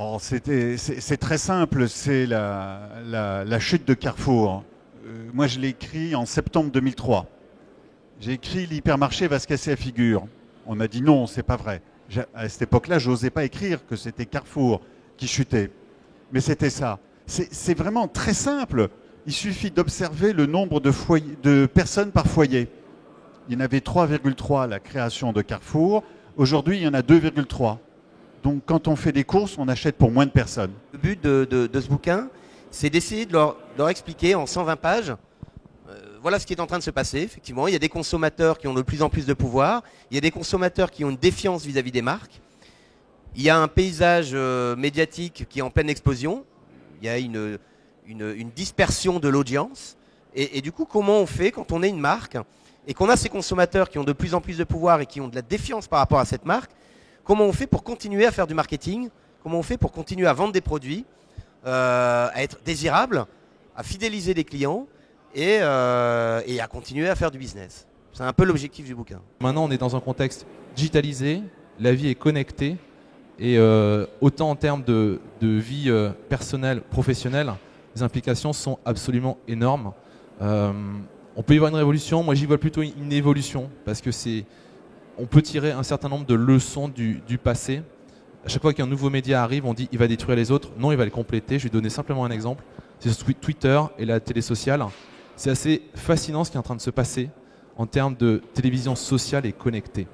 Oh, c'est très simple, c'est la chute de Carrefour. Moi, je l'ai écrit en septembre 2003. J'ai écrit l'hypermarché va se casser la figure. On m'a dit non, c'est pas vrai. À cette époque-là, je n'osais pas écrire que c'était Carrefour qui chutait. Mais c'était ça. C'est vraiment très simple. Il suffit d'observer le nombre de personnes par foyer. Il y en avait 3,3 à la création de Carrefour. Aujourd'hui, il y en a 2,3. Donc quand on fait des courses, on achète pour moins de personnes. Le but de ce bouquin, c'est d'essayer de leur expliquer en 120 pages, voilà ce qui est en train de se passer. Effectivement, il y a des consommateurs qui ont de plus en plus de pouvoir, il y a des consommateurs qui ont une défiance vis-à-vis des marques, il y a un paysage médiatique qui est en pleine explosion, il y a une dispersion de l'audience, et du coup, comment on fait quand on est une marque et qu'on a ces consommateurs qui ont de plus en plus de pouvoir et qui ont de la défiance par rapport à cette marque? Comment on fait pour continuer à faire du marketing? Comment on fait pour continuer à vendre des produits, à être désirable, à fidéliser des clients et à continuer à faire du business? C'est un peu l'objectif du bouquin. Maintenant, on est dans un contexte digitalisé, la vie est connectée et autant en termes de vie personnelle, professionnelle, les implications sont absolument énormes. On peut y voir une révolution, moi j'y vois plutôt une évolution parce que on peut tirer un certain nombre de leçons du passé. À chaque fois qu'un nouveau média arrive, on dit il va détruire les autres. Non, il va les compléter. Je vais donner simplement un exemple. C'est sur Twitter et la télé sociale. C'est assez fascinant ce qui est en train de se passer en termes de télévision sociale et connectée.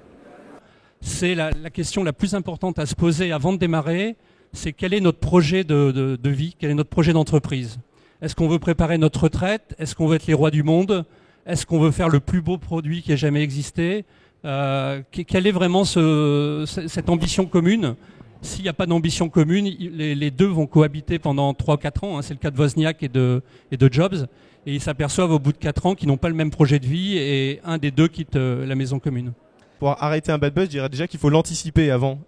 C'est la question la plus importante à se poser avant de démarrer. C'est quel est notre projet de vie, quel est notre projet d'entreprise? Est-ce qu'on veut préparer notre retraite? Est-ce qu'on veut être les rois du monde? Est-ce qu'on veut faire le plus beau produit qui ait jamais existé? Quelle est vraiment cette ambition commune? S'il n'y a pas d'ambition commune, les deux vont cohabiter pendant 3 ou 4 ans. C'est le cas de Wozniak et de Jobs. Et ils s'aperçoivent au bout de 4 ans qu'ils n'ont pas le même projet de vie et un des deux quitte la maison commune. Pour arrêter un bad buzz, je dirais déjà qu'il faut l'anticiper avant.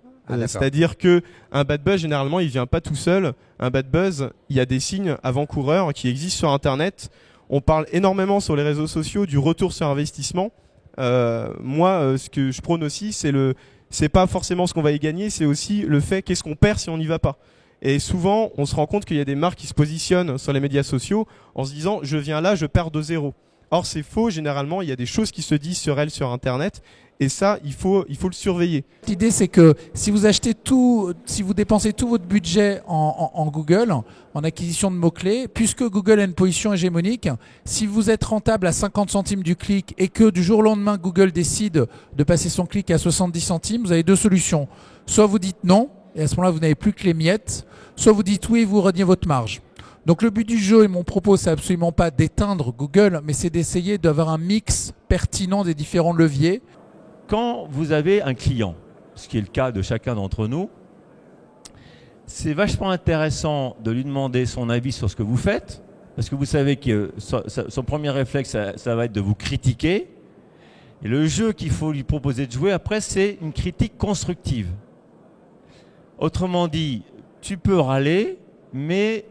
C'est-à-dire que un bad buzz, généralement, il vient pas tout seul. Un bad buzz, il y a des signes avant-coureurs qui existent sur Internet. On parle énormément sur les réseaux sociaux du retour sur investissement. Moi, ce que je prône aussi, c'est pas forcément ce qu'on va y gagner, c'est aussi le fait qu'est-ce qu'on perd si on n'y va pas. Et souvent, on se rend compte qu'il y a des marques qui se positionnent sur les médias sociaux en se disant je viens là, je perds de zéro. Or, c'est faux. Généralement, il y a des choses qui se disent sur elles sur Internet. Et ça, il faut le surveiller. L'idée, c'est que si vous dépensez tout votre budget en Google, en acquisition de mots-clés, puisque Google a une position hégémonique, si vous êtes rentable à 50 centimes du clic et que du jour au lendemain, Google décide de passer son clic à 70 centimes, vous avez 2 solutions. Soit vous dites non, et à ce moment-là, vous n'avez plus que les miettes, soit vous dites oui et vous reniez votre marge. Donc le but du jeu et mon propos, c'est absolument pas d'éteindre Google, mais c'est d'essayer d'avoir un mix pertinent des différents leviers. Quand vous avez un client, ce qui est le cas de chacun d'entre nous, c'est vachement intéressant de lui demander son avis sur ce que vous faites, parce que vous savez que son premier réflexe, ça va être de vous critiquer. Et le jeu qu'il faut lui proposer de jouer après, c'est une critique constructive. Autrement dit, tu peux râler, mais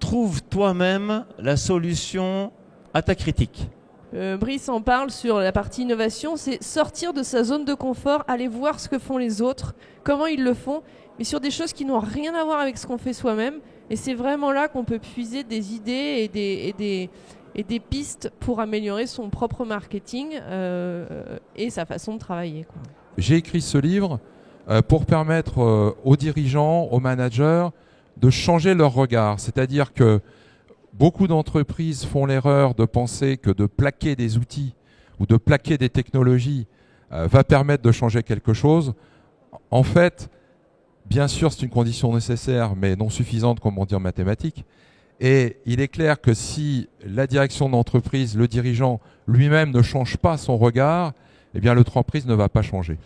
trouve toi-même la solution à ta critique. Brice en parle sur la partie innovation, c'est sortir de sa zone de confort, aller voir ce que font les autres, comment ils le font, mais sur des choses qui n'ont rien à voir avec ce qu'on fait soi-même. Et c'est vraiment là qu'on peut puiser des idées et des pistes pour améliorer son propre marketing et sa façon de travailler, quoi. J'ai écrit ce livre pour permettre aux dirigeants, aux managers de changer leur regard. C'est-à-dire que beaucoup d'entreprises font l'erreur de penser que de plaquer des outils ou de plaquer des technologies va permettre de changer quelque chose. En fait, bien sûr, c'est une condition nécessaire, mais non suffisante, comme on dit en mathématiques. Et il est clair que si la direction d'entreprise, le dirigeant lui-même ne change pas son regard, eh bien l'entreprise ne va pas changer.